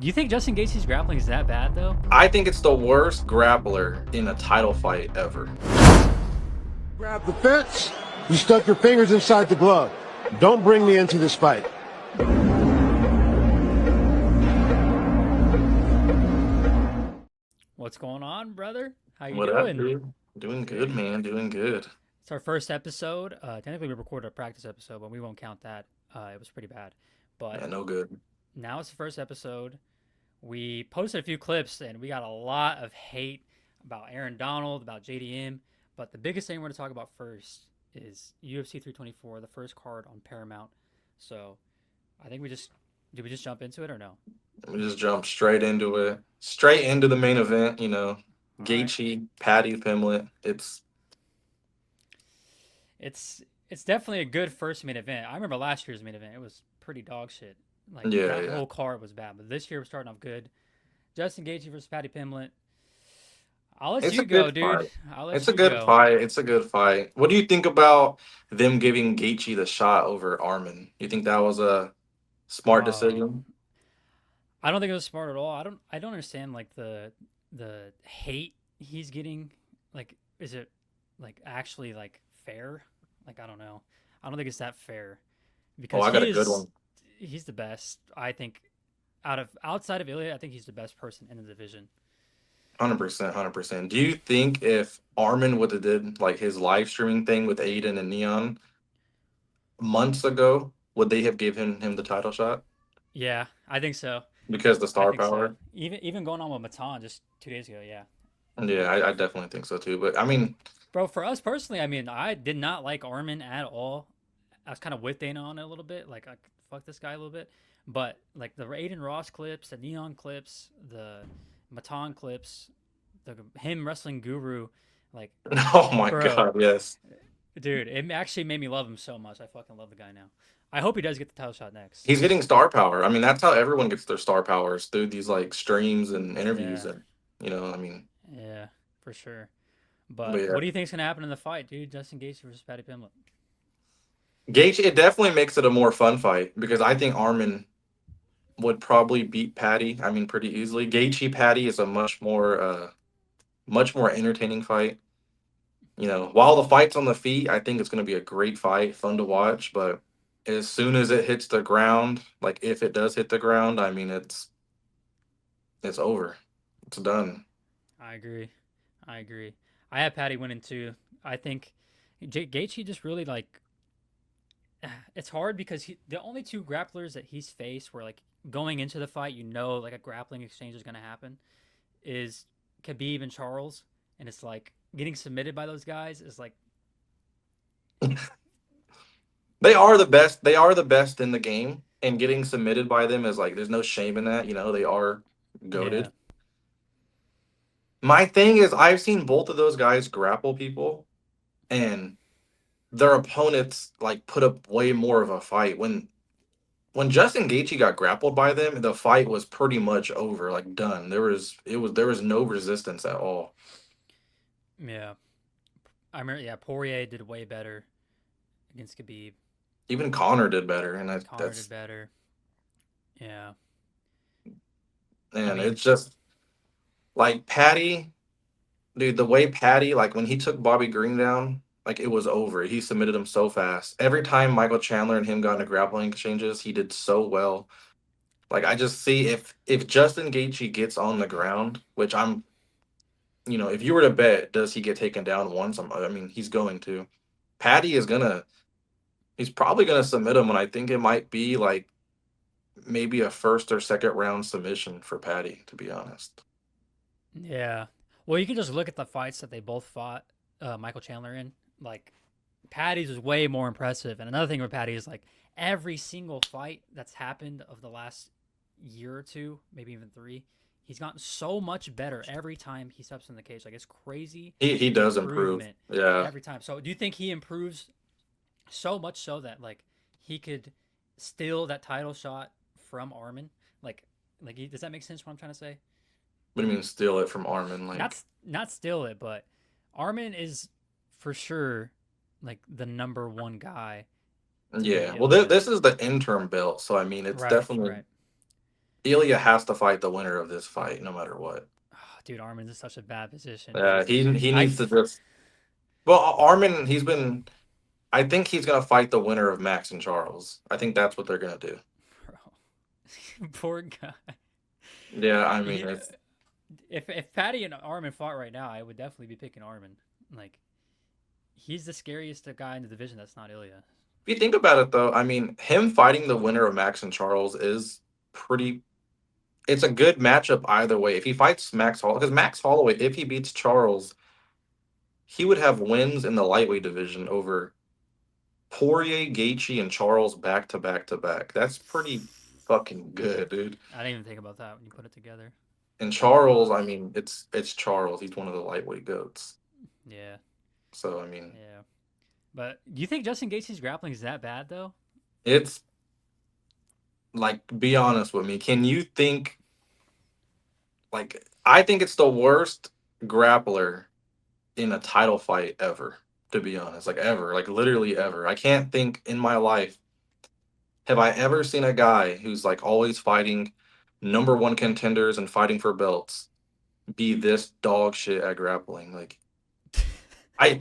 Do you think Justin Gaethje's grappling is that bad though? I think it's the worst grappler in a title fight ever. Grab the fence. You stuck your fingers inside the glove. Don't bring me into this fight. What's going on, brother? How you What up, doing? dude? Doing good, man. Doing good. It's our first episode. Technically, we recorded a practice episode, but we won't count that. It was pretty bad. But Yeah, no good. now it's the first episode. We posted a few clips, and we got a lot of hate about Aaron Donald, about JDM. But the biggest thing we're going to talk about first is UFC 324, the first card on Paramount. So I think did we just jump into it or no? We just jumped straight into it. Straight into the main event, All right. Gaethje, Paddy, Pimblett. It's definitely a good first main event. I remember last year's main event; it was pretty dog shit. Like Yeah, that yeah. whole card was bad, but this year we're starting off good. Justin Gaethje versus Paddy Pimblett. I'll let It's a you go, good dude. fight. I'll let It's a you good go. fight. It's a good fight. What do you think about them giving Gaethje the shot over Armin? You think that was a smart Uh, decision? I don't think it was smart at all. I don't understand like the hate he's getting. Like, is it like actually like fair? Like, I don't know. I don't think it's that fair Oh, because I got a good one. he's the best. I think outside of Ilya, I think he's the best person in the division. 100%, 100%. Do you think if Armin would have did like his live streaming thing with Aiden and Neon months ago, would they have given him the title shot? Yeah, I think so. Because the I star think so. power? Even going on with Matan just 2 days ago. Yeah, Yeah, I definitely think so too. But I mean, bro. For us personally, I mean, I did not like Armin at all. I was kind of with Dana on it a little bit. Like, I fuck this guy a little bit. But like the Aiden Ross clips, the Neon clips, the Matan clips, the him wrestling Guru, like, oh my bro, God, yes. dude, it actually made me love him so much. I fucking love the guy now. I hope he does get the title shot next. He's getting star power. I mean, that's how everyone gets their star powers through these like streams and interviews Yeah, and I mean, yeah, for sure. but But yeah. what do you think's gonna happen in the fight, dude? Justin Gaethje versus Paddy Pimblett. Gage, it definitely makes it a more fun fight because I think Armin would probably beat Patty. I mean, pretty easily. Gaethje Patty is a much more entertaining fight. While the fight's on the feet, I think it's going to be a great fight, fun to watch. But as soon as it hits the ground, like if it does hit the ground, I mean, it's over. It's done. I agree. I agree. I have Paddy winning too. I think Gaethje just really like. It's hard because the only two grapplers that he's faced where like going into the fight, like a grappling exchange is gonna happen, is Khabib and Charles, and it's like getting submitted by those guys is like They are the best. They are the best in the game, and getting submitted by them is like there's no shame in that. They are yeah, goaded. My thing is, I've seen both of those guys grapple people, and their opponents like put up way more of a fight. When Justin Gaethje got grappled by them, the fight was pretty much over, like done. There was no resistance at all. yeah. I remember. Yeah, Poirier did way better against Khabib. Even Connor did better, and Connor did better. Yeah, I mean, it's just like Patty, dude. The way Patty, like when he took Bobby Green down, like it was over. He submitted him so fast. Every time Michael Chandler and him got into grappling exchanges, he did so well. Like I just see if Justin Gaethje gets on the ground, which if you were to bet, does he get taken down once? I mean, he's going to. Patty is gonna. He's probably gonna submit him, and I think it might be like maybe a first or second round submission for Patty. To be honest. yeah. Well, you can just look at the fights that they both fought Michael Chandler in. Like, Patty's is way more impressive. And another thing with Patty is like every single fight that's happened of the last year or two, maybe even three, he's gotten so much better every time he steps in the cage. Like, it's crazy He does improve. improvement Yeah. every time. So do you think he improves so much so that like he could steal that title shot from Armin? Does that make sense? What I'm trying to say? What do you mean steal it from Armin? Not steal it, but Armin is for sure like the number one guy to beat Yeah. Well, Ilya. this is the interim belt, so I mean, it's Right, definitely right. Ilya has to fight the winner of this fight, no matter what. Oh, dude, Armin's in such a bad position, dude. He I needs to just. Well, Armin, he's been. I think he's gonna fight the winner of Max and Charles. I think that's what they're gonna do. bro, poor guy. Yeah, I mean, Yeah, if Paddy and Armin fought right now, I would definitely be picking Armin. Like, he's the scariest guy in the division. That's not Ilya. if you think about it, though, I mean, him fighting the winner of Max and Charles is pretty. It's a good matchup either way. If he fights Max Holloway, because Max Holloway, if he beats Charles, he would have wins in the lightweight division over Poirier, Gaethje, and Charles back to back to back. That's pretty fucking good, dude. I didn't even think about that when you put it together. And Charles, I mean, it's Charles. He's one of the lightweight goats. Yeah. So I mean, Yeah. But do you think Justin Gaethje's grappling is that bad though? it's like, be honest with me. Can you think like I think it's the worst grappler in a title fight ever, to be honest. Like ever. Like literally ever. I can't think in my life have I ever seen a guy who's like always fighting number one contenders and fighting for belts be this dog shit at grappling. Like I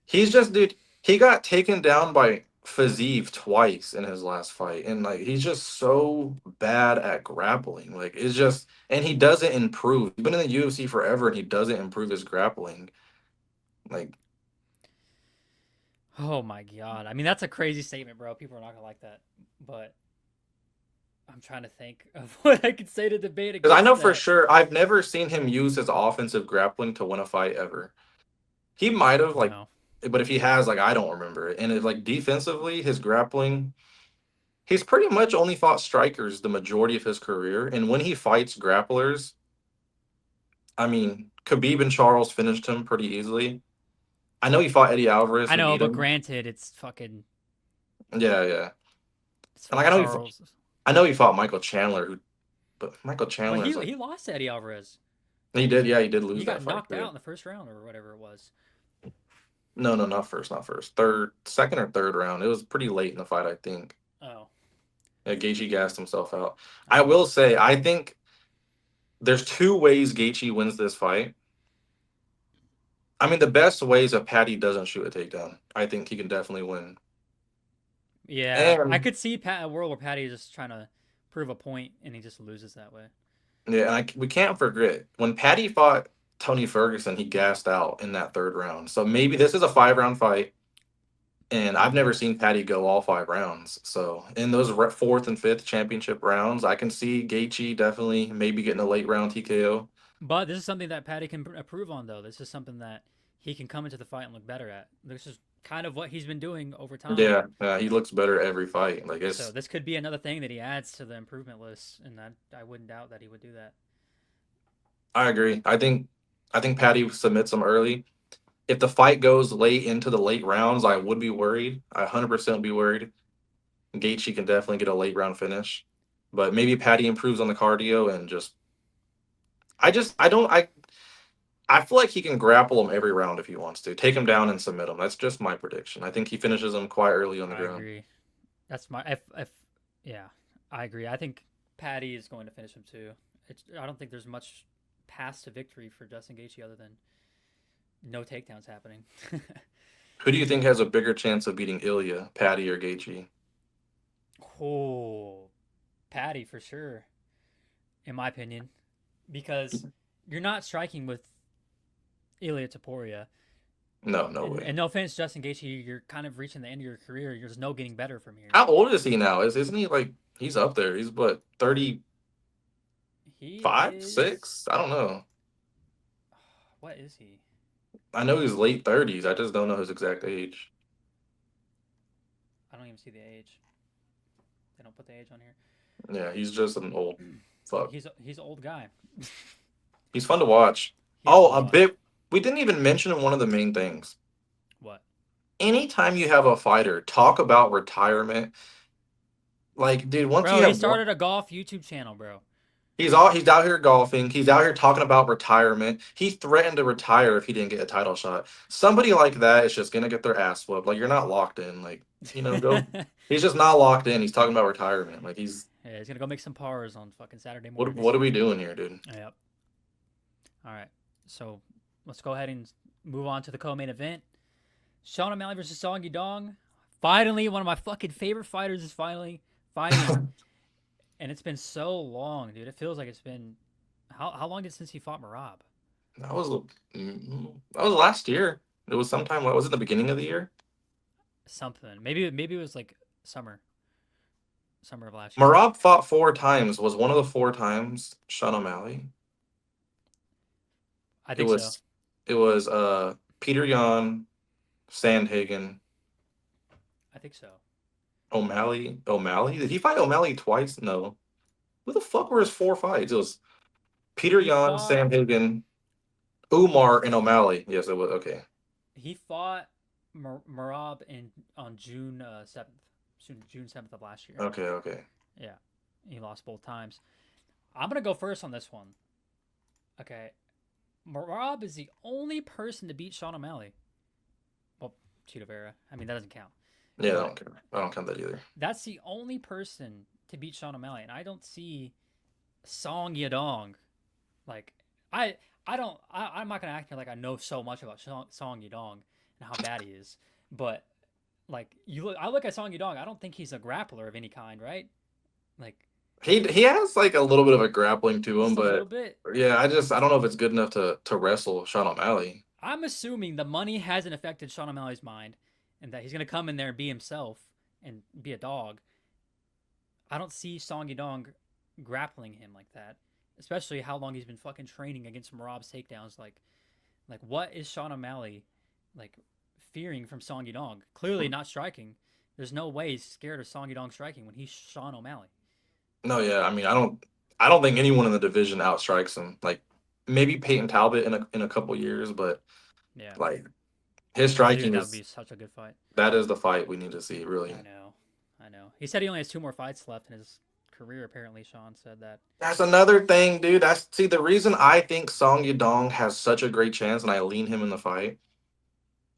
he's just dude, he got taken down by Fiziev twice in his last fight. And like he's just so bad at grappling. Like it's just and he doesn't improve. He's been in the UFC forever and he doesn't improve his grappling. Like Oh my god. I mean, that's a crazy statement, bro. People are not gonna like that. But I'm trying to think of what I could say to debate because I against know for that. sure I've never seen him use his offensive grappling to win a fight ever. He might have like No. but if he has, like I don't remember it. And it, like defensively, his grappling he's pretty much only fought strikers the majority of his career. And when he fights grapplers, I mean, Khabib and Charles finished him pretty easily. I know he fought Eddie Alvarez I who know, beat but him. granted, it's fucking Yeah, yeah. And like fucking Charles. I know he fought Michael Chandler, who, but Michael But Chandler is like he lost to Eddie Alvarez. he did, yeah, he did lose He that got fight knocked too. out in the first round or whatever it was. No, no, not first, not first. Third, second or third round. It was pretty late in the fight, I think. Oh. Yeah, Gaethje gassed himself out. I will say, I think there's two ways Gaethje wins this fight. I mean, the best way is if Paddy doesn't shoot a takedown. I think he can definitely win. Yeah, I And could see a world where Paddy is just trying to prove a point and he just loses that way. yeah, and we can't forget when Paddy fought Tony Ferguson, he gassed out in that third round. So maybe this is a 5 round fight, and I've never seen Paddy go all 5 rounds. So in those fourth and fifth championship rounds, I can see Gaethje definitely maybe getting a late round TKO. But this is something that Paddy can improve on, though. This is something that he can come into the fight and look better at. This is kind of what he's been doing over time. Yeah, he looks better every fight. Like So this could be another thing that he adds to the improvement list, and I wouldn't doubt that he would do that. I agree. I think Paddy submits him early. If the fight goes late into the late rounds, I would be worried. I 100% be worried. Gaethje can definitely get a late round finish, but maybe Paddy improves on the cardio and I feel like he can grapple him every round if he wants to. Take him down and submit him. That's just my prediction. I think he finishes him quite early on the I ground. agree. That's my if yeah, I agree. I think Paddy is going to finish him too. I don't think there's much path to victory for Justin Gaethje other than no takedowns happening. Who do you think has a bigger chance of beating Ilya, Paddy or Gaethje? Oh, Paddy for sure, in my opinion, because you're not striking with Ilya Taporia. No, no way. And no offense, Justin Gaethje, you're kind of reaching the end of your career. There's no getting better from here. How old is he now? Isn't he like he's up there? He's what, 35, He 6? I don't know. What is he? I know he's late 30s. I just don't know his exact age. I don't even see the age. They don't put the age on here. Yeah, he's just an old fuck. He's an old guy. He's fun to watch. Bit. We didn't even mention one of the main things. What? Anytime you have a fighter talk about retirement, like, dude, once Bro, you have he started a golf YouTube channel, bro. He's out here golfing. He's out here talking about retirement. He threatened to retire if he didn't get a title shot. Somebody like that is just gonna get their ass whooped. Like you're not locked in. Like go. He's just not locked in. He's talking about retirement. Like he's. Yeah, he's gonna go make some pars on fucking Saturday What mornings. are we doing here, dude? Yep. All right, so let's go ahead and move on to the co-main event. Sean O'Malley versus Song Yadong. Finally, one of my fucking favorite fighters is finally fighting. And it's been so long, dude. It feels like it's been how long did since he fought Merab? That was last year. It was sometime. What was it? The beginning of the year. Something. Maybe it was like summer of last year. Merab fought 4 times. Was one of the 4 times Sean O'Malley? I think so. It was Peter Yan, Sandhagen. I think so. O'Malley? Did he fight O'Malley twice? No. Who the fuck were his 4 fights? It was Peter Yan, Sandhagen, Umar, and O'Malley. Yes, it was. Okay. He fought Merab on June 7th. June 7th of last year. Okay. Yeah. He lost both times. I'm going to go first on this one. Okay. Merab is the only person to beat Sean O'Malley. Well, Cheeto Vera. I mean, that doesn't count. Yeah, I don't care. I don't count that either. That's the only person to beat Sean O'Malley, and I don't see Song Yadong. Like, I'm not gonna act here like I know so much about Song Yadong and how bad he is, but like I look at Song Yadong, I don't think he's a grappler of any kind, right? Like he has like a little bit of a grappling to him, a little but bit. Yeah, I don't know if it's good enough to wrestle Sean O'Malley. I'm assuming the money hasn't affected Sean O'Malley's mind, and that he's gonna come in there and be himself and be a dog. I don't see Song Yadong grappling him like that, especially how long he's been fucking training against Merab's takedowns. Like what is Sean O'Malley like fearing from Song Yadong? Clearly not striking. There's no way he's scared of Song Yadong striking when he's Sean O'Malley. No, yeah, I mean, I don't think anyone in the division outstrikes him. Like maybe Peyton Talbot in a couple years, but yeah, like his striking that would be such a good fight. That is the fight we need to see, really. I know. He said he only has 2 more fights left in his career. Apparently, Sean said that. That's another thing, dude. The reason I think Song Yadong has such a great chance, and I lean him in the fight.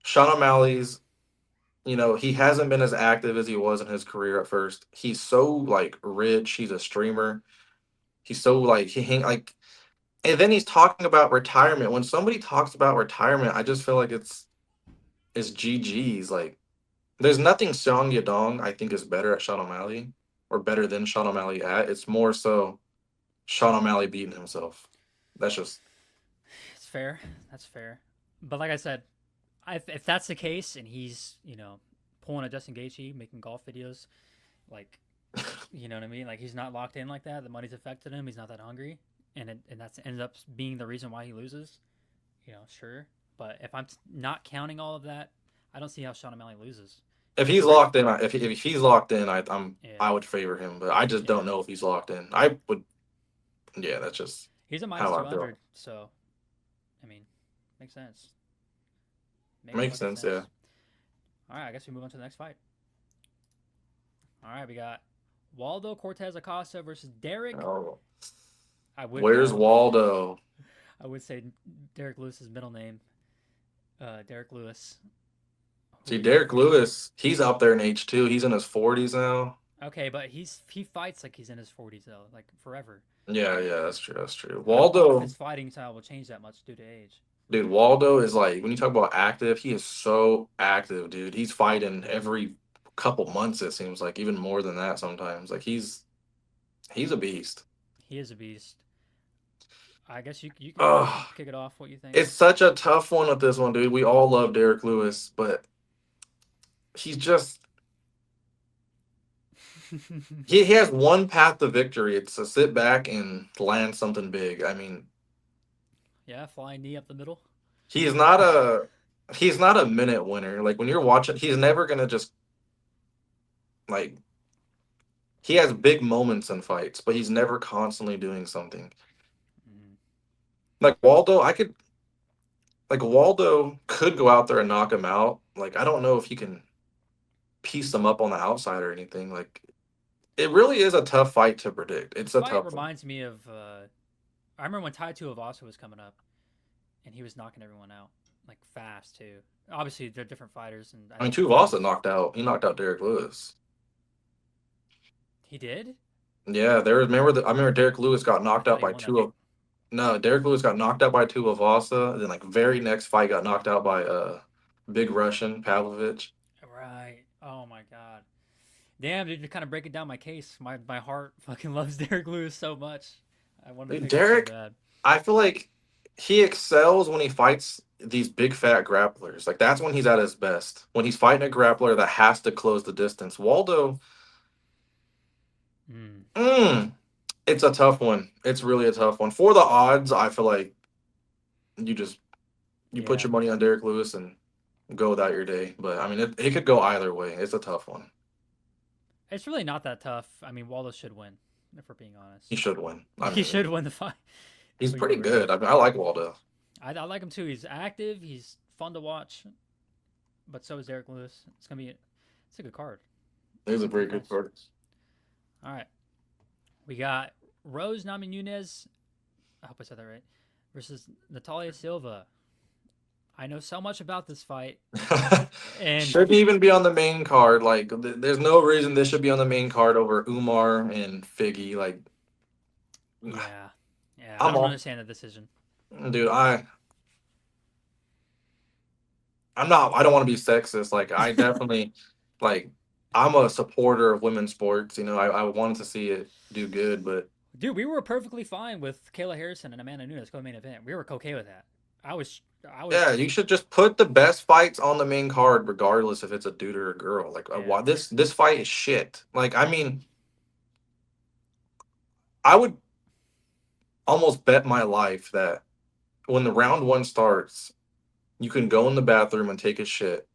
Sean O'Malley's, he hasn't been as active as he was in his career at first. He's so like rich. He's a streamer. He's so like and then he's talking about retirement. When somebody talks about retirement, I just feel like it's GG's. Like, there's nothing Song Yadong I think is better at Sean O'Malley or better than Sean O'Malley at. It's more so Sean O'Malley beating himself. That's just. It's fair. That's fair. But like I said, if that's the case and he's, pulling a Justin Gaethje, making golf videos, like, you know what I mean? Like, he's not locked in like that. The money's affected him. He's not that hungry. And that ends up being the reason why he loses. Sure. But if I'm not counting all of that, I don't see how Sean O'Malley loses. If he's locked in, if he's locked in, I would favor him, but I just don't know if he's locked in. I would, yeah, that's just. He's a minus 200, so, I mean, makes sense. Makes sense, yeah. All right, I guess we move on to the next fight. All right, we got Waldo Cortes Acosta versus Derrick. Oh. Where's Waldo? I would say Derrick Lewis's middle name. Derrick Lewis. See, Derrick Lewis, he's up there in age too. He's in his 40s now. Okay, but he fights like he's in his 40s though, like forever. Yeah, that's true. Waldo, his fighting style will change that much due to age. Dude, Waldo is like, when you talk about active, he is so active, dude. He's fighting every couple months, it seems like, even more than that sometimes. Like, he's a beast. He is a beast. I guess you can kick it off. What you think? It's such a tough one with this one, dude. We all love Derrick Lewis, but he's just he has one path to victory. It's to sit back and land something big. I mean, yeah, flying knee up the middle. He's not a minute winner. Like, when you're watching, he's never gonna just like. He has big moments in fights, but he's never constantly doing something. Like Waldo could go out there and knock him out. Like, I don't know if he can piece them up on the outside or anything. Like, It really is a tough fight to predict. It's This a fight tough one. reminds me of. I remember when Tai Tuivasa was coming up, and he was knocking everyone out like fast too. Obviously, they're different fighters, and I I mean, think Tuivasa knocked out. He knocked out Derrick Lewis. he did. Yeah, there. I remember Derrick Lewis got I knocked thought out he by won that fight. No, Derrick Lewis got knocked out by Tuivasa. Then like very next fight got knocked out by big Russian Pavlovich. Right. Oh my god. Damn, dude, you're kind of breaking down my case. My heart fucking loves Derrick Lewis so much. I wanted to Dude, pick him so Derrick, bad. I feel like he excels when he fights these big fat grapplers. Like that's when he's at his best. When he's fighting a grappler that has to close the distance. Waldo, Mm. mm, it's a tough one. It's really a tough one. For the odds, I feel like you just you put Yeah. your money on Derrick Lewis and go without your day. But I mean, it could go either way. It's a tough one. It's really not that tough. I mean, Waldo should win, if we're being honest. He should win. I He mean, should win the fight. he's If we get pretty real. good. I mean, I like Waldo. I like him too. He's active. He's fun to watch. But so is Derrick Lewis. It's a good card. He's a very good card. All right. We got Rose Namajunas. I hope I said that right. Versus Natalia Silva. I know so much about this fight. And Shouldn't even be on the main card. Like, there's no reason this should be on the main card over Umar and Figgy. Like, yeah. Yeah. I I'm don't all, understand the decision. dude. I'm not. I don't want to be sexist. Like, I definitely, like, I'm a supporter of women's sports. You know, I wanted to see it do good, but Dude, we were perfectly fine with Kayla Harrison and Amanda Nunes going main event. We were okay with that. I was yeah, you should just put the best fights on the main card, regardless if it's a dude or a girl. Like, Yeah. why this fight is shit. Like, I mean, I would almost bet my life that when the round one starts, you can go in the bathroom and take a shit.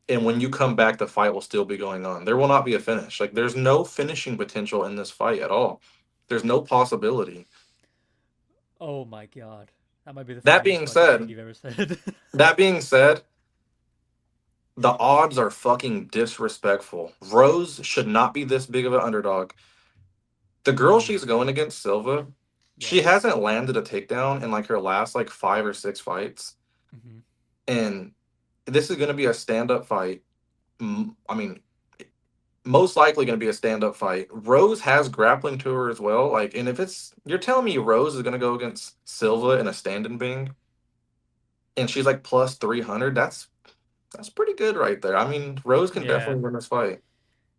And when you come back, the fight will still be going on. There will not be a finish. Like, there's no finishing potential in this fight at all. There's no possibility. Oh my god. That might be the That funniest being fucking thing said, you've ever said. that being said, the odds are fucking disrespectful. Rose should not be this big of an underdog. The girl she's going against, Silva, she Yeah. hasn't landed a takedown in like her last like 5 or 6 fights. Mhm. And this is going to be a stand-up fight. I mean, most likely going to be a stand-up fight. Rose has grappling to her as well. Like, and if you're telling me Rose is going to go against Silva in a stand-and bang, and she's like plus 300, that's pretty good right there. I mean, Rose can Yeah. definitely win this fight.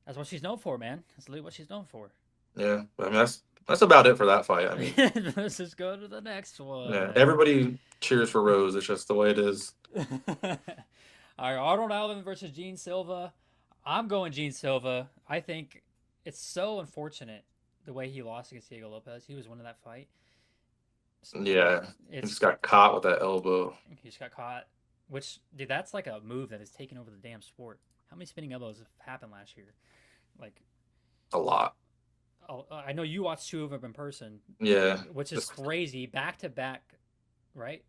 That's what she's known for, man. That's literally what she's known for. Yeah, I mean that's about it for that fight. I mean, Let's just go to the next one. yeah, everybody cheers for Rose. It's just the way it is. All right, Arnold Alvin versus Gene Silva. I'm going Gene Silva. I think it's so unfortunate the way he lost against Diego Lopez. He was winning that fight. Yeah, he It's just got caught with that elbow. he just got caught. Which, dude, that's like a move that has taken over the damn sport. How many spinning elbows have happened last year? Like, A lot. oh, I know you watched 2 of them in person, Yeah, which is just- crazy. Back to back, right?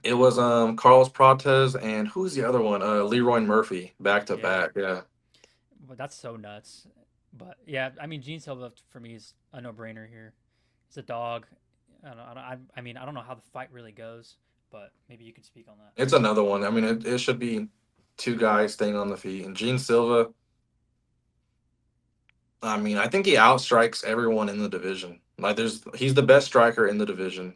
it was Carlos Prates and who's the other one? Leroy Murphy back to Yeah. back. Yeah, But that's so nuts. But yeah, I mean, Gene Silva for me is a no-brainer here. He's a dog. I mean, I don't know how the fight really goes, but maybe you could speak on that. it's another one. I mean, it should be 2 guys staying on the feet, and Gene Silva. I mean, I think he outstrikes everyone in the division. Like, he's the best striker in the division.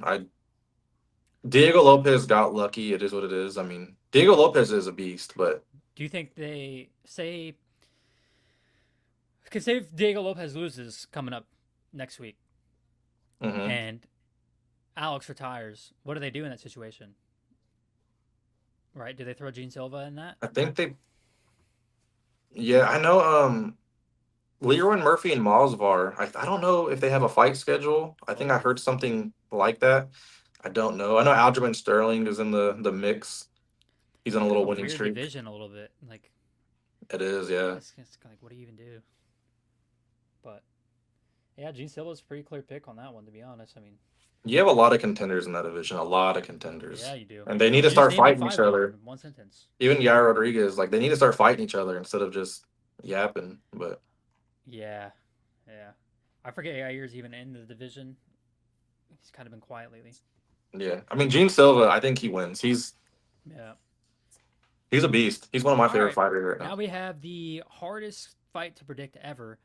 Diego Lopez got lucky. It is what it is. I mean, Diego Lopez is a beast, but Do you think they say? Because say if Diego Lopez loses coming up next week, mhm. and Alex retires, what do they do in that situation? Right? Do they throw Gene Silva in that? I think they. Yeah, I know. Leroy Murphy and Masvidal. I don't know if they have a fight schedule. I think I heard something like that. I don't know. I know Aljamain Sterling is in the mix. He's on a little winning weird streak. division a little bit. Like, It is, yeah. it's like, what do you even do? But yeah, Gene Silva's a pretty clear pick on that one, to be honest. I mean, You have a lot of contenders in that division. A lot of contenders. yeah, you do. And they need to You just start named, like, fighting each 5 of other. them in one sentence. Even Yair Rodriguez, like they need to start fighting each other instead of just yapping. But Yeah, yeah. I forget Yair's even in the division. He's kind of been quiet lately. Yeah, I mean Gene Silva, I think he wins. Yeah. He's a beast. He's one of my All favorite right. fighters right now. Now we have the hardest fight to predict ever.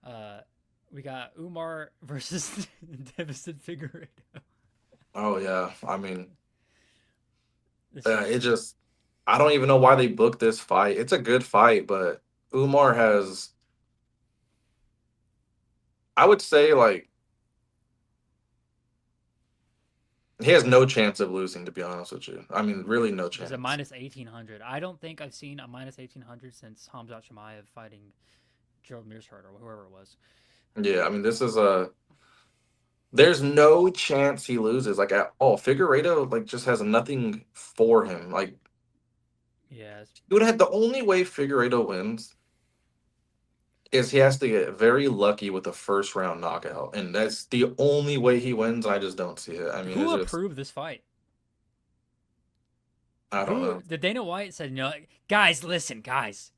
Uh, we got Umar versus Deiveson Figueiredo. Oh yeah, I mean, This it is just I don't even know why they booked this fight. It's a good fight, but Umar has, I would say, like he has no chance of losing. To be honest with you, I mean, really no there's a chance. minus 1800. I don't think I've seen a minus 1800 since Hamzat Shemaev fighting Gerald Meerschaert or whoever it was. Yeah, I mean, this is a. There's no chance he loses, like at all. Figueredo like just has nothing for him. Like, Yeah, dude, had the only way Figueredo wins is he has to get very lucky with a first round knockout, and that's the only way he wins. I just don't see it. I mean, who it's just approved this fight? I don't Who know, the Dana White said? No, guys, listen, guys.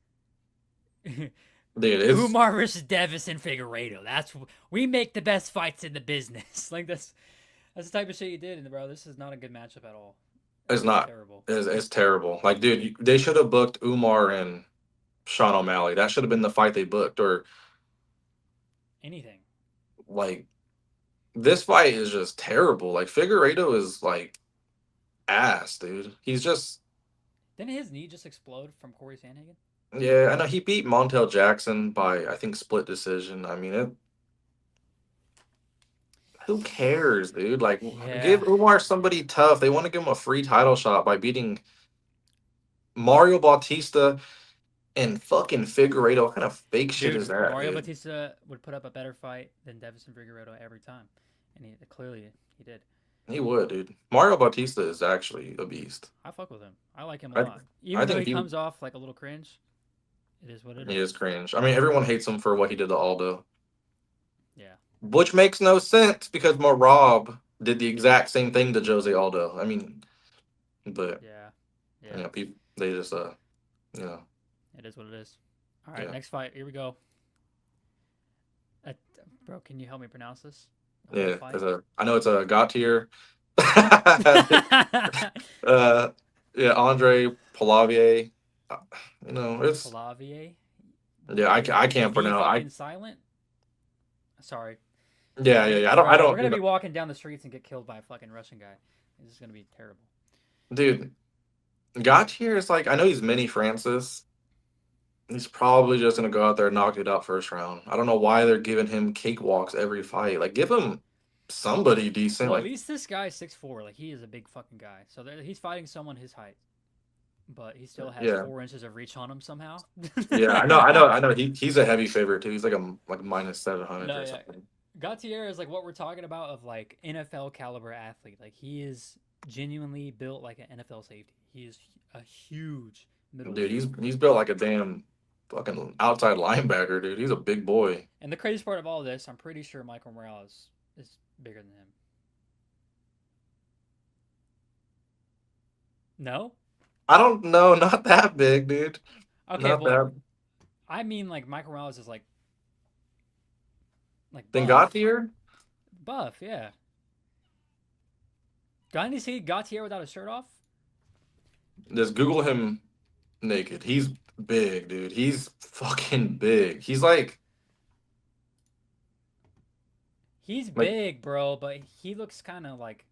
dude. It's Umar versus Deiveson Figueiredo. We make the best fights in the business. Like that's the type of shit you did, and bro, this is not a good matchup at all. it's It's not. terrible. It's terrible. Like, dude, they should have booked Umar and Sean O'Malley. That should have been the fight they booked, or Anything. like this fight is just terrible. Like Figueredo is like ass, dude. He's just Didn't his knee just explode from Corey Sandhagen? yeah. I know he beat Montel Jackson by I think split decision. I mean, who cares, dude? Like, Yeah. give Umar somebody tough. They want to give him a free title shot by beating Mario Bautista and fucking Figueredo. What kind of fake shit is Dude, that, Mario dude? Batista would put up a better fight than Deiveson Figueiredo every time, and clearly he did. He would, dude. Mario Bautista is actually a beast. I fuck with him. I like him a I lot, I even though think he comes off like a little cringe. It is what it he is. is cringe. I mean, everyone hates him for what he did to Aldo. Yeah. Which makes no sense because Marab did the exact same thing to Jose Aldo. I mean, but Yeah. you Yeah. know, people they just you know, It is what it is. All right, yeah, next fight. Here we go. Uh, bro, can you help me pronounce this? The whole yeah. fight. I know it's a Gautier. Yeah, Andrey Pulavier. Uh, You know, it's Pulavier. yeah. I Is the can't V pronounce. fucking silent? Sorry. Yeah, yeah, yeah. I Bro, we're don't. gonna be walking down the streets and get killed by a fucking Russian guy. This is gonna be terrible. Dude, Gautier is like I know he's mini Francis. He's probably just gonna go out there and knock it out first round. I don't know why they're giving him cakewalks every fight. Like, give him somebody decent. Well, at Like, least this guy's 6'4". Like he is a big fucking guy. So he's fighting someone his height, but he still has yeah, 4 inches of reach on him somehow. yeah. I know. He's a heavy favorite too. He's like a minus 700 No, or yeah. something. Gautier is like what we're talking about of like NFL caliber athlete. Like he is genuinely built like an NFL safety. He is a huge Dude, middleweight. he's built like a damn fucking outside linebacker, dude. He's a big boy. And the craziest part of all this, I'm pretty sure Michael Morales is bigger than him. No? I don't know, not that big, dude. Okay, Not well, that. I mean like Michael Morales is like Then buff. Gautier? Buff, yeah. Got to see Gautier without a shirt off? Just Google him naked. He's big, dude. He's fucking big. He's like He's like big, bro, but he looks kind of like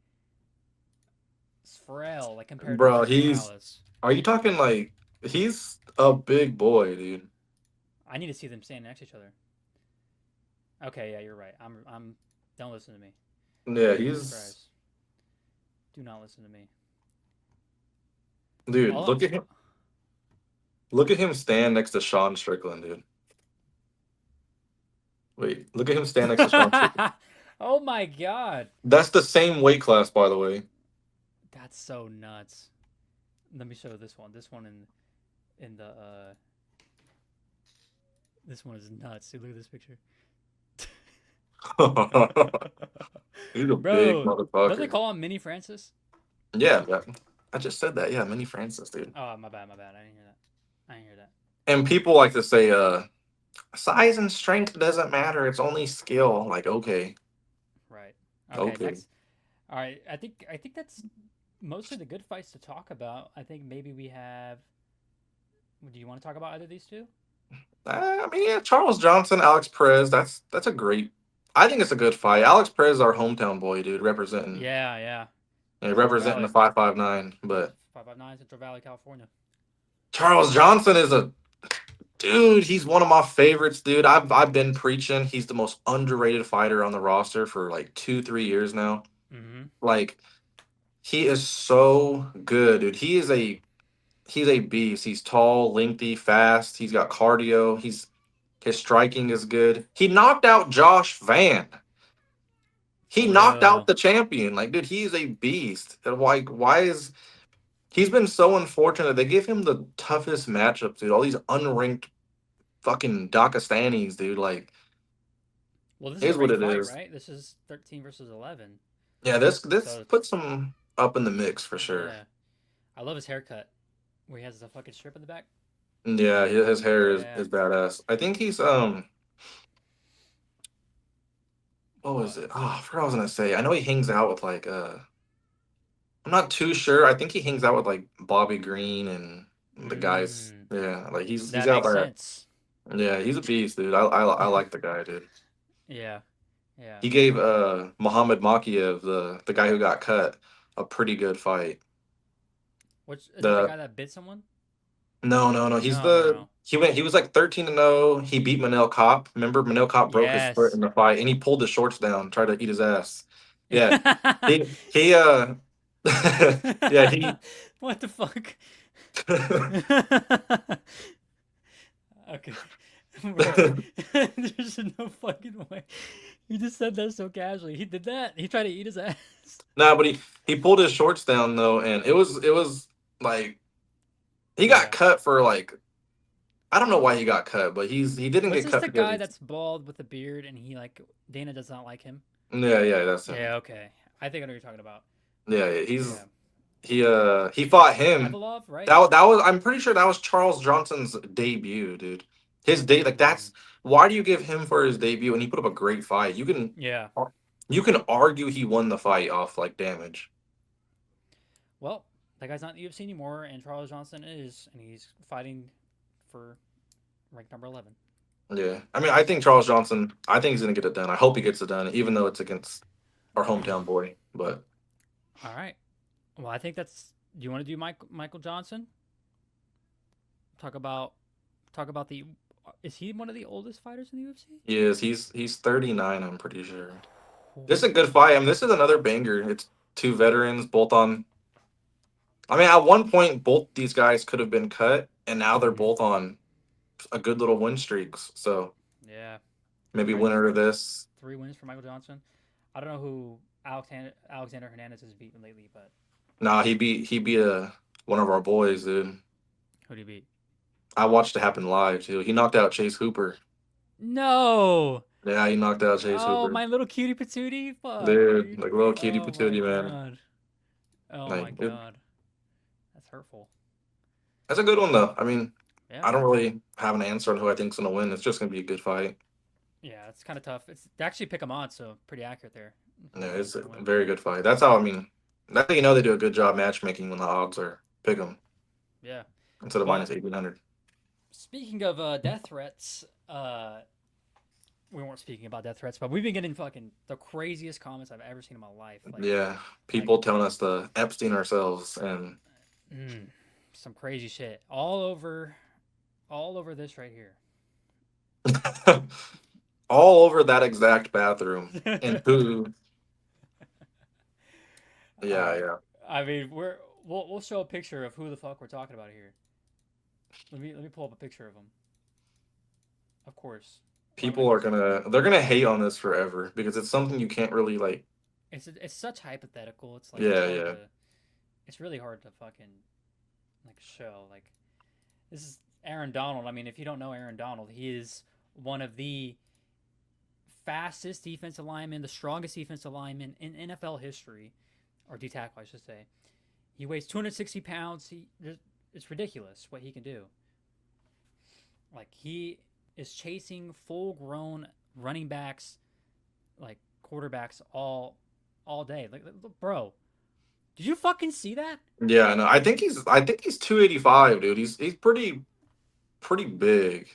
frail, like compared to bro, Michael Morales. are you talking like he's a big boy, dude. I need to see them standing next to each other. Okay, yeah, you're right. I'm. Don't listen to me. Yeah, Jesus he's Christ. Do not listen to me. dude, All, look at him. Look at him stand next to Sean Strickland, dude. Wait, look at him stand next to Sean Strickland. oh my god. That's the same weight class, by the way. That's so nuts. Let me show this one. This one in the this one is nuts. Dude, look at this picture. He's a Bro, big don't they motherfucker. call him Mini Francis? Yeah, I just said that. Yeah, Mini Francis, dude. Oh, my bad. I didn't hear that. And people like to say Size and strength doesn't matter. It's only skill. Like, okay, Right. Okay. okay. Next. All right. I think that's mostly the good fights to talk about. I think maybe we have. Do you want to talk about either of these two? I mean, yeah, Charles Johnson, Alex Perez. That's a great. I think it's a good fight. Alex Perez, is our hometown boy, dude, representing, Yeah. Yeah. representing Central the Valley. 559. But 559 Central Valley, California. Charles Johnson is a dude. He's one of my favorites, dude. I've been preaching. He's the most underrated fighter on the roster for like 2-3 years now. Mm-hmm. Like, he is so good, dude. He's a beast. He's tall, lengthy, fast. He's got cardio. His striking is good. He knocked out Josh Van. For He knocked out real. the champion. Like, dude, he's a beast. And why is he's been so unfortunate? They give him the toughest matchups, dude. All these unranked fucking Dagestanis, dude. Like, Well, this is a here's what ranked it fight, is. right? This is 13 versus 11. Yeah, this So puts him up in the mix for sure. yeah, I love his haircut, where he has the fucking strip in the back. Yeah, his hair Yeah. is badass. I think he's what was What? it? Oh, I forgot what I was gonna say. I know he hangs out with like I'm not too sure. I think he hangs out with like Bobby Green and the guys. Mm, Yeah, like he's that out makes there. sense. Yeah, he's a beast, dude. I like the guy, dude. Yeah. Yeah. He gave Muhammad Makiev, the guy who got cut, a pretty good fight. Which is that the The guy that bit someone? no, he's No, no, the no. he was like 13-0. He beat Manel Kopp. Remember Manel Kopp broke his foot Yes. in the fight and he pulled his shorts down, tried to eat his ass. Yeah. He yeah, he What the fuck? Okay. Bro, there's no fucking way. You just said that so casually. He did that. He tried to eat his ass. No, but he pulled his shorts down though, and it was like he got Yeah. cut for like I don't know why he got cut, but he didn't Was get this cut the because guy he's that's bald with a beard and he like Dana does not like him? yeah, that's him. Yeah, okay. I think I know what you're talking about. Yeah, Yeah. he fought him. Avilov, right? That was I'm pretty sure that was Charles Johnson's debut, dude. His day like Mm, that's why do you give him for his debut and he put up a great fight? yeah. You can argue he won the fight off like damage. Well, that guy's not in the UFC anymore, and Charles Johnson is, and he's fighting for rank number 11. Yeah. I mean, I think Charles Johnson, I think he's gonna get it done. I hope he gets it done, even though it's against our hometown boy. But All right. Well, I think that's. Do you want to do Michael Johnson? Talk about the. Is he one of the oldest fighters in the UFC? yes, he's 39, I'm pretty sure. This is a good fight. I mean, this is another banger. It's two veterans, both on I mean, at one point both these guys could have been cut, and now they're Mhm. both on a good little win streaks. So Yeah. maybe Right. winner of this. 3 wins for Michael Johnson. I don't know who Alexander Hernandez has beaten lately, but Nah, he beat one of our boys, dude. who did he beat? I watched it happen live too. He knocked out Chase Hooper. No. Yeah, he knocked out Chase Oh, Hooper. my little cutie patootie. Fuck, Dude, dude. like little cutie Oh my patootie, man. god. Oh my Like, dude, god. That's hurtful. that's a good one though. I mean, Yeah. I don't really have an answer on who I think's gonna win. It's just gonna be a good fight. Yeah, it's kind of tough. They actually pick them on, so pretty accurate there. Yeah, it's a Gonna win. very good fight. That's how I mean. That's how you know they do a good job matchmaking when the odds are pick 'em Yeah. instead of Well, minus 1800. speaking of death threats, we weren't speaking about death threats, but we've been getting fucking the craziest comments I've ever seen in my life. Yeah, people telling us to Epstein ourselves, and Some crazy shit all over this right here. all over that exact bathroom. And who? Yeah, yeah. I mean, we'll show a picture of who the fuck we're talking about here. Let me pull up a picture of them. Of course. People are they're gonna hate on this forever because it's something you can't really like. It's such hypothetical. It's like Yeah, it's hard yeah. it's really hard to fucking like show. Like this is Aaron Donald. I mean, if you don't know Aaron Donald, he is one of the fastest defensive linemen, the strongest defensive lineman in NFL history, or D tackle, I should say. He weighs 260 pounds. It's ridiculous what he can do. Like he is chasing full-grown running backs, like quarterbacks, all day. Like, bro, did you fucking see that, Yeah, no, I think he's 285, dude. He's pretty big.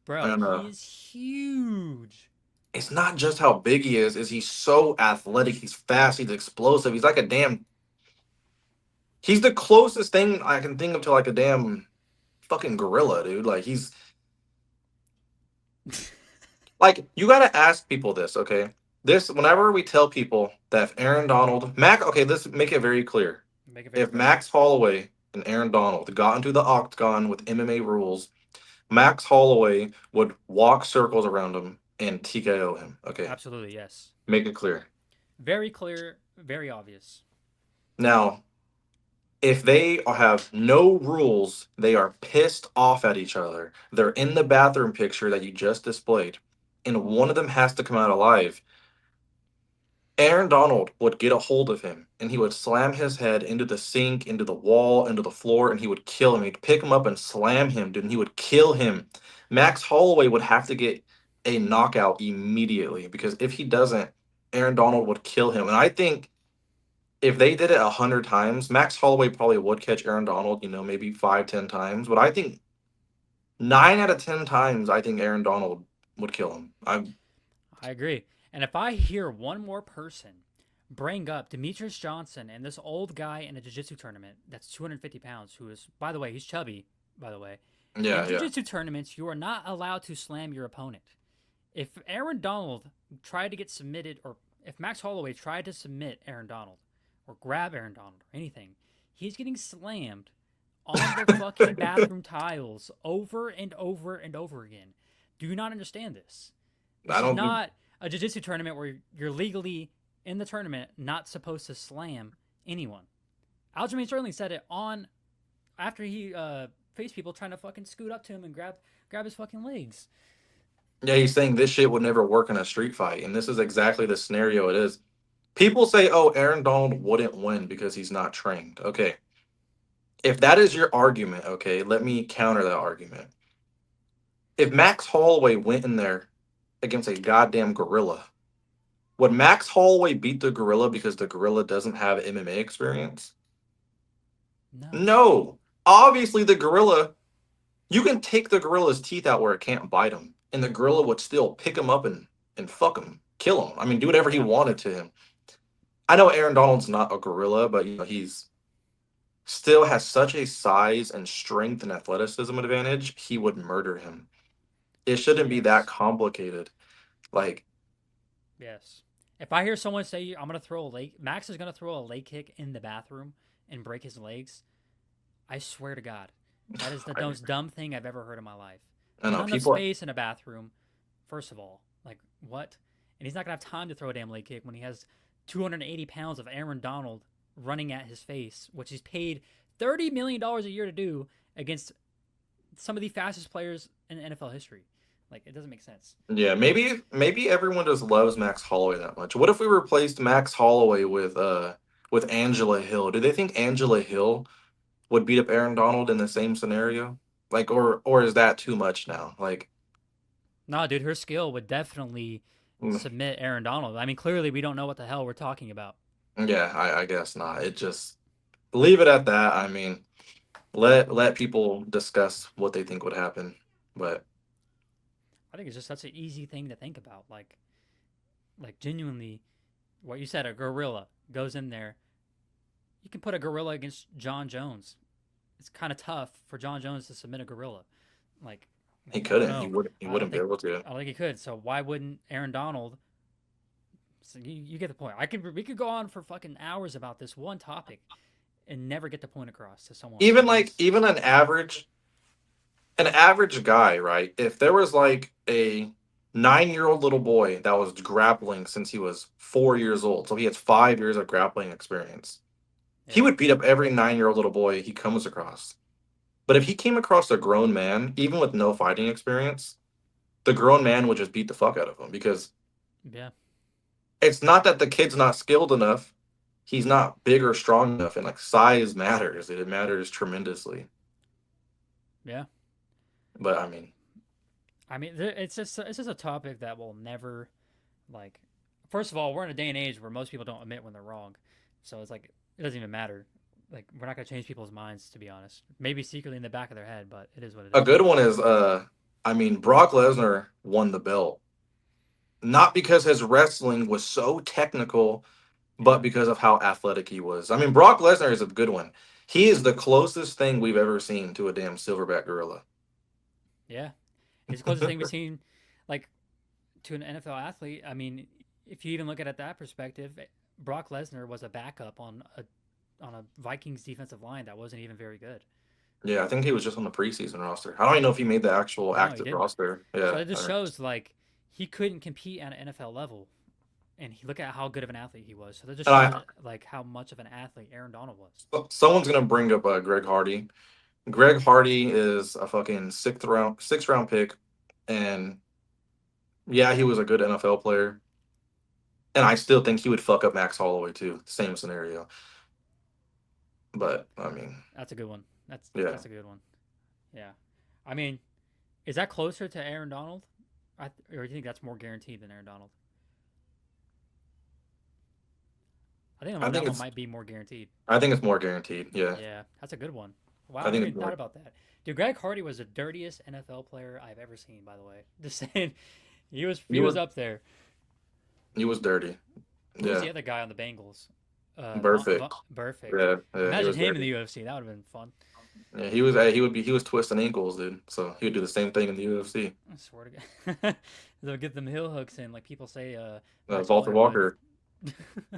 bro? And He is huge. it's not just how big he is he's so athletic, he's fast, he's explosive. He's the closest thing I can think of to like a damn fucking gorilla, dude. Like he's like you gotta ask people this, okay? This whenever we tell people that if Aaron Donald, okay, let's make it very clear. Make it very If clear. Max Holloway and Aaron Donald got into the octagon with MMA rules, Max Holloway would walk circles around him and TKO him. Okay, Absolutely, yes. make it clear. Very clear, very obvious. Now, if they have no rules, they are pissed off at each other. They're in the bathroom picture that you just displayed, and one of them has to come out alive. Aaron Donald would get a hold of him and he would slam his head into the sink, into the wall, into the floor, and he would kill him. He'd pick him up and slam him, dude, and he would kill him. Max Holloway would have to get a knockout immediately because if he doesn't, Aaron Donald would kill him. And I think if they did it 100 times, Max Holloway probably would catch Aaron Donald, maybe 5, 10 times. But I think 9 out of 10 times, I think Aaron Donald would kill him. I agree. And if I hear one more person bring up Demetrius Johnson and this old guy in a jiu-jitsu tournament that's 250 pounds, who is, by the way, he's chubby, by the way. Yeah, in jiu-jitsu tournaments, you are not allowed to slam your opponent. If Aaron Donald tried to get submitted, or if Max Holloway tried to submit Aaron Donald, or grab Aaron Donald, or anything, he's getting slammed on the fucking bathroom tiles over and over and over again. Do you not understand this? This I is don't. not a jiu-jitsu tournament where you're legally in the tournament not supposed to slam anyone. Aljamain Sterling said it on after he faced people trying to fucking scoot up to him and grab his fucking legs. Yeah, he's saying this shit would never work in a street fight, and this is exactly the scenario it is. People say, "Oh, Aaron Donald wouldn't win because he's not trained." Okay, if that is your argument, okay, let me counter that argument. If Max Holloway went in there against a goddamn gorilla, would Max Holloway beat the gorilla because the gorilla doesn't have MMA experience? No. No. Obviously, the gorilla, you can take the gorilla's teeth out where it can't bite him, and the gorilla would still pick him up and fuck him, kill him. I mean, do whatever he wanted to him. I know Aaron Donald's not a gorilla, but he's still has such a size and strength and athleticism advantage. He would murder him. It shouldn't be that Yes. complicated. Like, Yes. If I hear someone say I'm gonna throw a leg, Max is gonna throw a leg kick in the bathroom and break his legs, I swear to God, that is the most dumb thing I've ever heard in my life. I There's know not enough people. space in a bathroom, first of all. Like, what? And he's not gonna have time to throw a damn leg kick when he has 280 pounds of Aaron Donald running at his face, which he's paid $30 million a year to do against some of the fastest players in NFL history. Like, it doesn't make sense. Yeah, maybe everyone just loves Max Holloway that much. What if we replaced Max Holloway with Angela Hill? Do they think Angela Hill would beat up Aaron Donald in the same scenario? Like, or is that too much now? Like, Nah, dude, her skill would definitely submit Aaron Donald. I mean, clearly we don't know what the hell we're talking about. yeah, I guess not. It just leave it at that. I mean, let people discuss what they think would happen. But I think it's just such an easy thing to think about. Like genuinely, what you said, a gorilla goes in there. You can put a gorilla against John Jones. It's kind of tough for John Jones to submit a gorilla. Like, he I don't couldn't. know. He I don't wouldn't be think able to. I don't think he could. So why wouldn't Aaron Donald? So you get the point. We could go on for fucking hours about this one topic and never get the point across to someone. Even an average guy, right? If there was like a 9-year-old little boy that was grappling since he was 4 years old, so he has 5 years of grappling experience, he would beat up every 9-year-old little boy he comes across. But if he came across a grown man, even with no fighting experience, the grown man would just beat the fuck out of him because Yeah. it's not that the kid's not skilled enough. He's not big or strong enough, and like size matters. It matters tremendously. Yeah. But I mean, I mean, it's just a topic that will never like. First of all, we're in a day and age where most people don't admit when they're wrong, so it's like it doesn't even matter. Like we're not gonna change people's minds, to be honest. Maybe secretly in the back of their head, but it is what it A is. good one is I mean, Brock Lesnar won the belt not because his wrestling was so technical, but Yeah, because of how athletic he was. I mean, Brock Lesnar is a good one. He is the closest thing we've ever seen to a damn silverback gorilla. yeah. He's the closest thing we've seen, like to an NFL athlete. I mean, if you even look at it that perspective, Brock Lesnar was a backup on a Vikings defensive line that wasn't even very good. Yeah, I think he was just on the preseason roster. I don't even know if he made the actual No, he active didn't. roster. So Yeah. it just shows like he couldn't compete at an NFL level, and look at how good of an athlete he was. So that just And shows I, like how much of an athlete Aaron Donald was. someone's gonna bring up Greg Hardy. Greg Hardy is a fucking sixth round pick, and yeah, he was a good NFL player. And I still think he would fuck up Max Holloway too. Same scenario. But I mean, That's a good one. yeah, That's a good one. Yeah, I mean, is that closer to Aaron Donald, or do you think that's more guaranteed than Aaron Donald? I think I that think one it's might be more guaranteed. I think it's more guaranteed. Yeah, Yeah, that's a good one. Wow, I I think never it's even thought more. about that. Dude, Greg Hardy was the dirtiest NFL player I've ever seen. By the way, just saying, He he was was up there. he was dirty. Who was Yeah, the other guy on the Bengals? perfect. Perfect. Yeah, yeah, he Imagine was him in dirty. the UFC. That would have been fun. Yeah, he was twisting ankles, dude. So he would do the same thing in the UFC. I swear to God. They'll get them heel hooks in, like people say Max Walter Holloway would. Walker.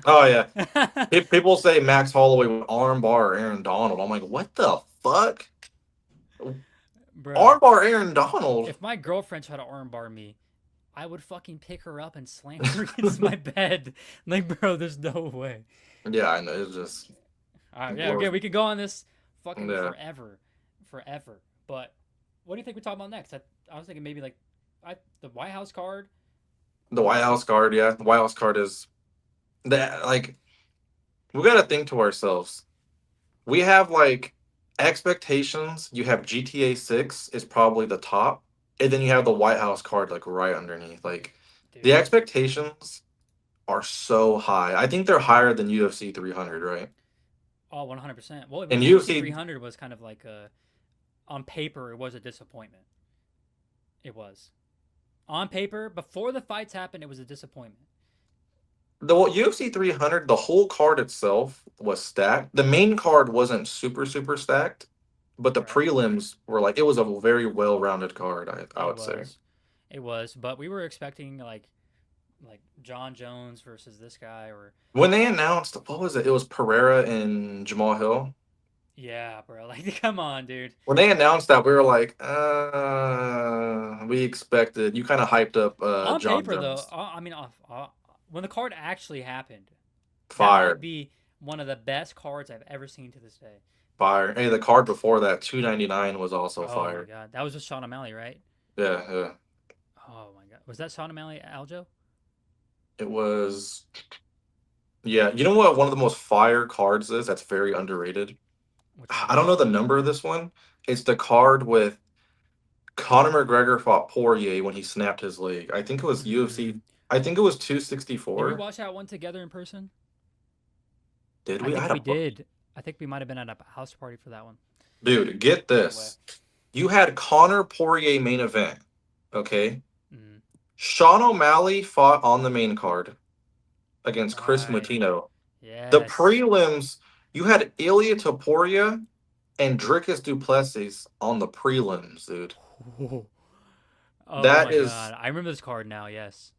Oh yeah, people say Max Holloway would armbar Aaron Donald. I'm like, what the fuck? Bro, Armbar Aaron Donald? if my girlfriend tried to armbar me, I would fucking pick her up and slam her against my bed. Like, bro, there's no way. Yeah, I know. It's just All right, yeah, okay, blows. we could go on this fucking Yeah, forever. But what do you think we talk about next? I was thinking maybe like the White House card. the White House card. Yeah, the White House card is that like we got to think to ourselves. We have like expectations. You have GTA 6 is probably the top, and then you have the White House card like right underneath. Like the Dude. expectations are so high. I think they're higher than UFC 300, right? Oh, 100%. Well, And UFC UFC 300 was kind of like on paper, it was a disappointment. It was. On paper, before the fights happened, it was a disappointment. the UFC 300, the whole card itself was stacked. The main card wasn't super stacked, but the Right. prelims were like it was a very well-rounded card. I It would say. was. It was, but we were expecting like John Jones versus this guy or When they announced, what was it? It was Pereira and Jamal Hill. yeah, bro. Like come on, dude. When they announced that, we were like, we expected. You kind of hyped up On John paper though, Jones. I mean when the card actually happened, that might Fire, be one of the best cards I've ever seen to this day. fire. Hey, the card before that, 299, was also Oh my fire. god. That was just Sean O'Malley, right? Yeah, yeah. Oh my god. Was that Sean O'Malley Aljo? It was. Yeah, you know what? One of the most fire cards is that's very underrated. Which one? I don't know the number of this one. It's the card with Conor McGregor fought Poirier when he snapped his leg. I think it was UFC. I think it was Did we 264. watch that one together in person? Did I we? I think had we a did. I think we might have been at a house party for that one. dude. Get No way. this. You had Conor Poirier main event. Okay. Mm. Sean O'Malley fought on the main card against Chris Right. Matino. The Yes. prelims, you had Ilya Topuria and Dricus Duplessis on the prelims, dude. Oh That my is god. I remember this card now, yes.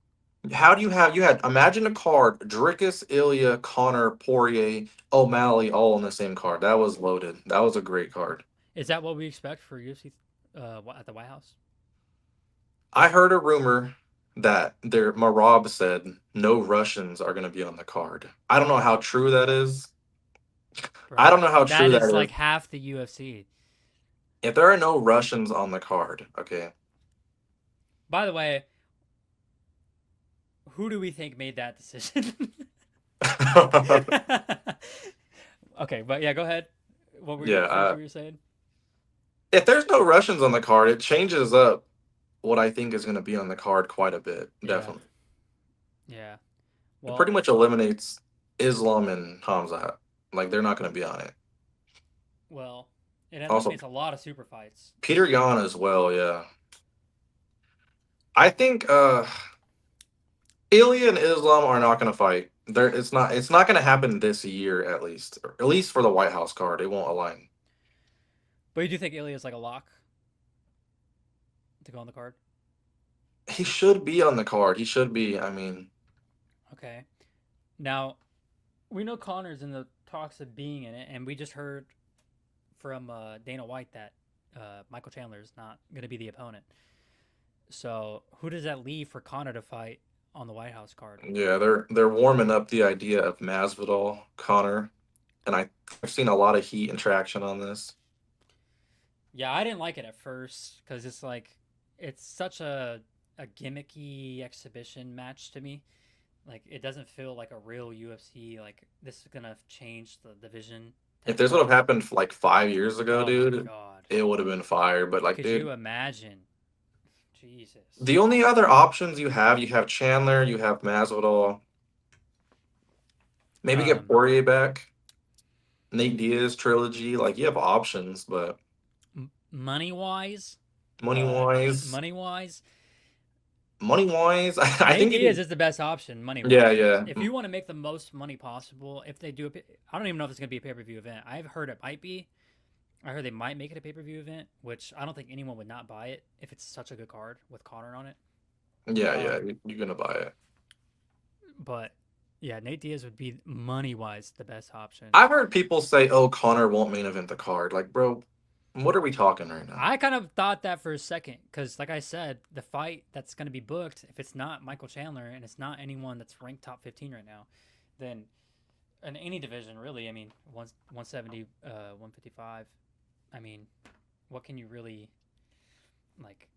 how do you had imagine a card, Dricus, Ilya, Connor, Poirier, O'Malley all on the same card. That was loaded. That was a great card. Is that what we expect for UFC at the White House? I heard a rumor that their Marab said no Russians are gonna be on the card. I don't know how true that is. I Bro, don't know how true that that is is. like half the UFC. If there are no Russians on the card, okay. By the way, who do we think made that decision? Okay, but yeah, go ahead. What were you Yeah, finish what you were saying? if there's no Russians on the card, it changes up what I think is going to be on the card quite a bit. Yeah. Definitely. Yeah. It Well, pretty much eliminates Islam and Hamzat. Like, they're not going to be on it. well, it Also, eliminates a lot of super fights. Peter Yan as well, yeah. I think Ilya and Islam are not going to fight. It's not going to happen this year at least. Or at least for the White House card. It won't align. But you do think Ilya is like a lock to go on the card? He should be on the card. He should be. I mean, Okay. Now, we know Connor's in the talks of being in it, and we just heard from Dana White that Michael Chandler is not going to be the opponent. So, who does that leave for Connor to fight on the White House card? yeah, they're warming up the idea of Masvidal, Connor, and I've seen a lot of heat and traction on this. Yeah, I didn't like it at first because it's like it's such a gimmicky exhibition match to me. Like it doesn't feel like a real UFC. Like this is gonna change the division. If this would have happened like 5 years ago, Oh my dude, god! it would have been fire. But like, Could dude, you imagine? Jesus. the only other options you have Chandler, you have Masvidal. Maybe get Poirier back. Nate Diaz trilogy. Like you have options, but money wise, money wise, I Nate think Diaz is the best option. Money wise, yeah. If you want to make the most money possible, if they do, I don't even know if it's gonna be a pay per view event. I've heard it might be. I heard they might make it a pay per view event, which I don't think anyone would not buy it if it's such a good card with Connor on it. Yeah, you're gonna buy it. But yeah, Nate Diaz would be money wise the best option. I've heard people say, "Oh, Connor won't main event the card." Like, bro, what are we talking right now? I kind of thought that for a second because, like I said, the fight that's going to be booked, if it's not Michael Chandler and it's not anyone that's ranked top 15 right now, then in any division, really, I mean, 170, 155, I mean, what can you really, like,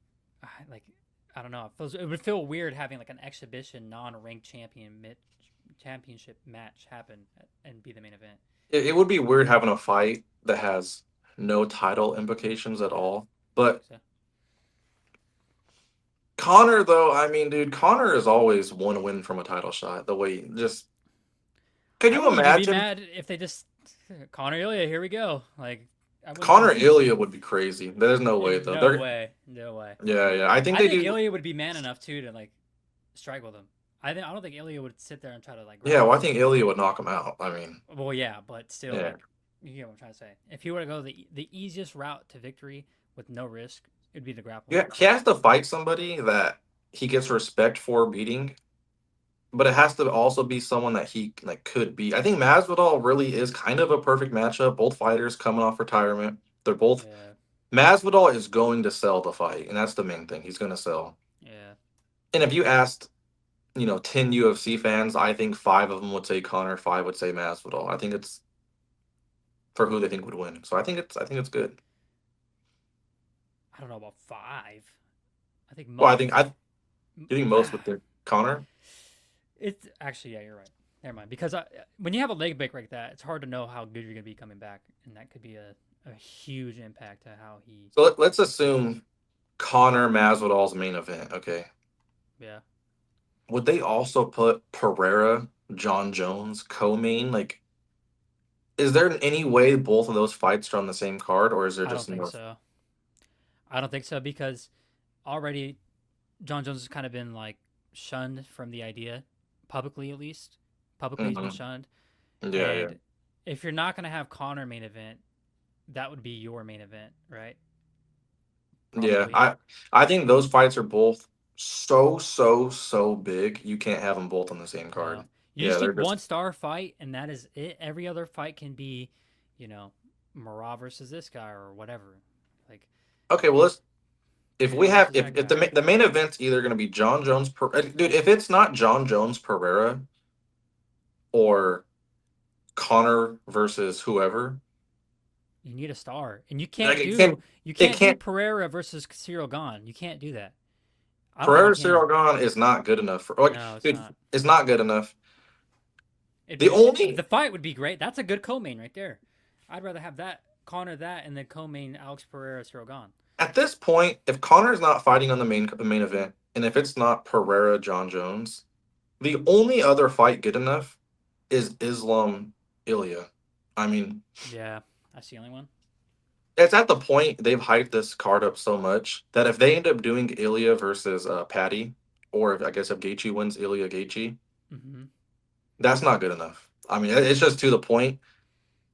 I don't know. It would feel weird having like an exhibition non-ranked championship match happen and be the main event. It would be weird having a fight that has no title implications at all. But Connor, though, I mean, dude, Connor is always one win from a title shot. The way just could you imagine? Be mad if they just Connor Ilya, here we go. Like Connor Ilya would be crazy. There's no way though. No way. Yeah. I think Ilya would be man enough too to like strike with him. I don't think Ilya would sit there and try to like. Yeah, well, I think Ilya would knock him out. I mean. Well, yeah, but still, yeah. Like, you get what I'm trying to say. If he were to go the easiest route to victory with no risk, it'd be the grappling. Yeah, he has to fight somebody that he gets respect for beating, but it has to also be someone that he like could beat. I think Masvidal really is kind of a perfect matchup. Both fighters coming off retirement. They're both. Yeah. Masvidal is going to sell the fight, and that's the main thing. He's going to sell. Yeah. And if you asked, 10 UFC fans, I think 5 of them would say Conor, 5 would say Masvidal. I think it's for who they think would win. So I think it's good. I don't know about 5. I think most. Well, you think most with the Conor? It's actually, yeah, you're right. Never mind. Because when you have a leg break like that, it's hard to know how good you're going to be coming back. And that could be a huge impact to how he... So let's assume Conor Masvidal's main event, okay? Yeah. Would they also put Pereira, John Jones, co-main? Like, is there any way both of those fights are on the same card, or is there just... I don't think so, because already John Jones has kind of been, like, shunned from the idea, publicly at least. Publicly he's been shunned. Yeah. If you're not going to have Conor main event, that would be your main event, right? Probably. Yeah, I think those fights are both so big. You can't have them both on the same card. No. You just keep one star fight, and that is it. Every other fight can be, Murat versus this guy or whatever. Like, okay, well, if the main event's either going to be John Jones, dude, if it's not John Jones Pereira or Conor versus whoever, you need a star, and you can't do Pereira versus Cyril Gane. You can't do that. Pereira Cyril Gane is not good enough for it's not good enough. The fight would be great. That's a good co-main right there. I'd rather have that Conor and then co-main Alex Pereira Cyril Gane. At this point, if Connor's not fighting on the main event, and if it's not Pereira John Jones, the only other fight good enough is Islam Ilya. I mean, Yeah, that's the only one. it's at the point they've hyped this card up so much that if they end up doing Ilya versus Paddy, or if, I guess if Gaethje wins Ilya Gaethje, Hmm. that's not good enough. I mean, it's just to the point.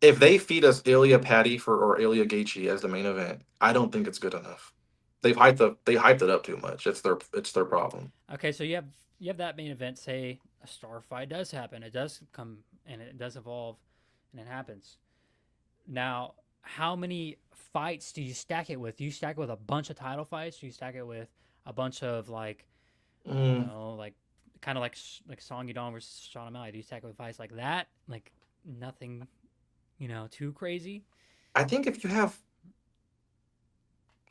If they feed us Ilya Paddy or Ilya Gaethje as the main event, I don't think it's good enough. They hyped it up too much. It's their problem. Okay, so you have that main event. Say a star fight does happen. It does come and it does evolve, and it happens. Now, how many fights do you stack it with? Do you stack it with a bunch of title fights? Do you stack it with a bunch of like I don't Mm, know, like kind of like Song Yadong versus Sean O'Malley? Do you stack it with fights like that? Like nothing, too crazy. I think if you have,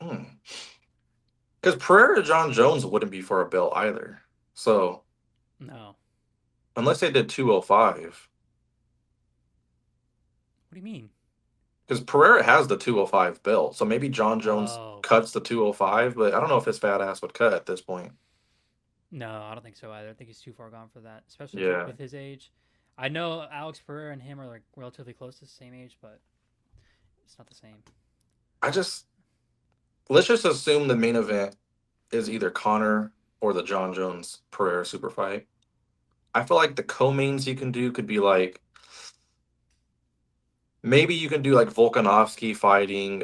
because Pereira John Jones wouldn't be for a belt either. So No. unless they did 205, What do you mean? because Pereira has the 205 belt, so maybe John Jones Oh cuts the 205, but I don't know if his fat ass would cut at this point. no, I don't think so either. I think he's too far gone for that, especially Yeah, with his age. I know Alex Pereira and him are like relatively close to the same age, but it's not the same. I just let's just assume the main event is either Connor or the John Jones Pereira super fight. I feel like the co-mains you can do could be like maybe you can do like Volkanovski fighting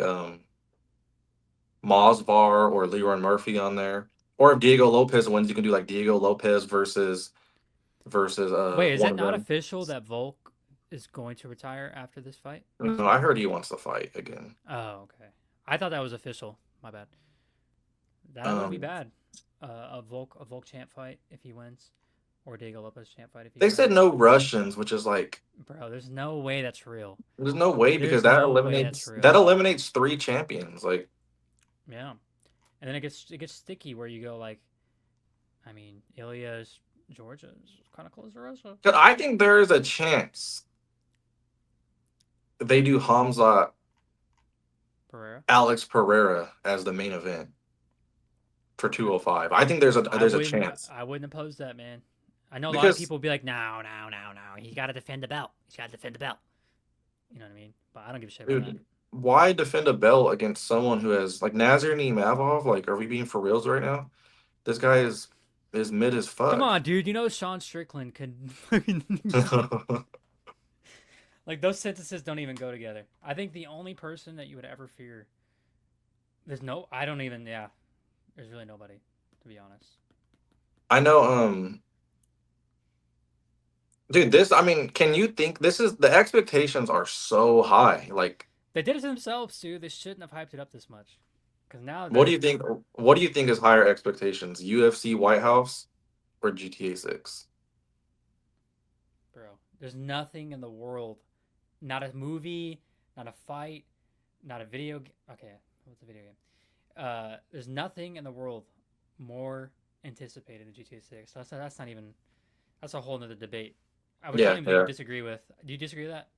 Masvar or Leroy Murphy on there. Or if Diego Lopez wins, you can do like Diego Lopez versus Wait, is one it of not them. official that Volk is going to retire after this fight? No, I heard he wants to fight again. Oh, okay. I thought that was official. My bad. That wouldn't be Um, bad. A Volk champ fight if he wins, or Diego Lopez champ fight if he they said wins. no Russians, which is like Bro, there's no way that's real. there's no way because There's that no way that's eliminates that real. eliminates three champions. Like, Yeah, and then it gets sticky where you go like, I mean, Ilya's Georgia is kind of close to Russia. 'cause I think there is a chance they do Hamza Pereira. Alex Pereira as the main event for 205. I think there's a chance I wouldn't oppose that, man. I know a lot of because people would be like, no, no, no, no. He got to defend the belt. He's got to defend the belt. You know what I mean? But I don't give a shit about that. dude, why defend a belt against someone who has like Nazir Mavov? Like, are we being for reals right now? This guy is mid as Come fuck. on, dude. You know Sean Strickland could like those sentences don't even go together. I think the only person that you would ever fear, I don't even. Yeah, there's really nobody, to be honest. I know. Dude, this. I mean, can you think this is the expectations are so high? Like, They did it to themselves, too. They shouldn't have hyped it up this much. Because now what they're, do you think? What do you think is higher expectations? UFC White House or GTA 6? bro, there's nothing in the world, not a movie, not a fight, not a video game. Okay, what's a video game? There's nothing in the world more anticipated than GTA 6. That's not even, that's a whole nother debate. Which I Yeah, don't even think you yeah. disagree with. Do you disagree with that?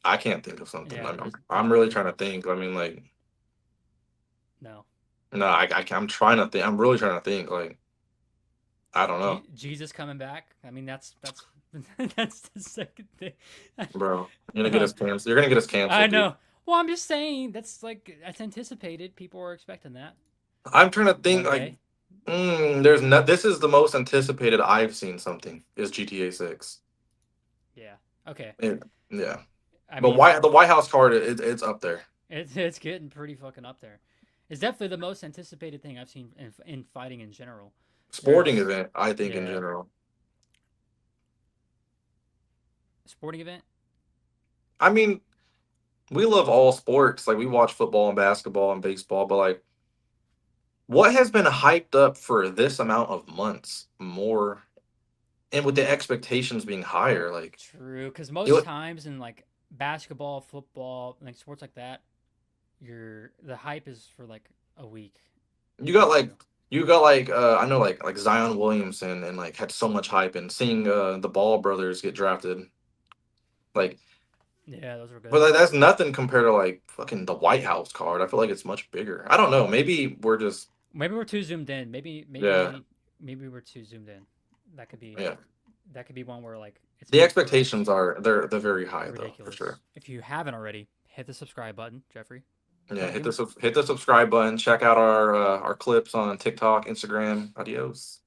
I can't think of something. Yeah, I'm really trying to think. I mean, like, no. no, I'm trying to think. I'm really trying to think. Like, I don't know, Jesus coming back. I mean, that's that's the second thing. bro. You're gonna get us canceled. You're gonna get us I canceled, dude. know. Well, I'm just saying that's anticipated. People are expecting that I'm trying to think. one Like, day. there's no. This is the most anticipated I've seen something is GTA 6. Yeah. Okay. Yeah, I but mean, the White House card it's up there. it's getting pretty fucking up there. It's definitely the most anticipated thing I've seen in fighting in general. Sporting There's event, I think in yeah, general. sporting event. I mean, we love all sports. Like we watch football and basketball and baseball, but like, what has been hyped up for this amount of months more, and with the expectations being higher, like True, because it, most times in like basketball, football, like sports like that, the hype is for like a week you or got like two. you got like I know like Zion Williamson and like had so much hype and seeing the Ball brothers get drafted. Like Yeah, those were good. But like, that's nothing compared to like fucking the White House card. I feel like it's much bigger. I don't know. Maybe we're just Maybe we're too zoomed in. yeah, Maybe we're too zoomed in. That could be yeah. one where like it's The meant for us. expectations are they're very high though, for Ridiculous. sure. If you haven't already, hit the subscribe button, Jeffrey. Yeah, hit the subscribe button. Check out our clips on TikTok, Instagram. Adios.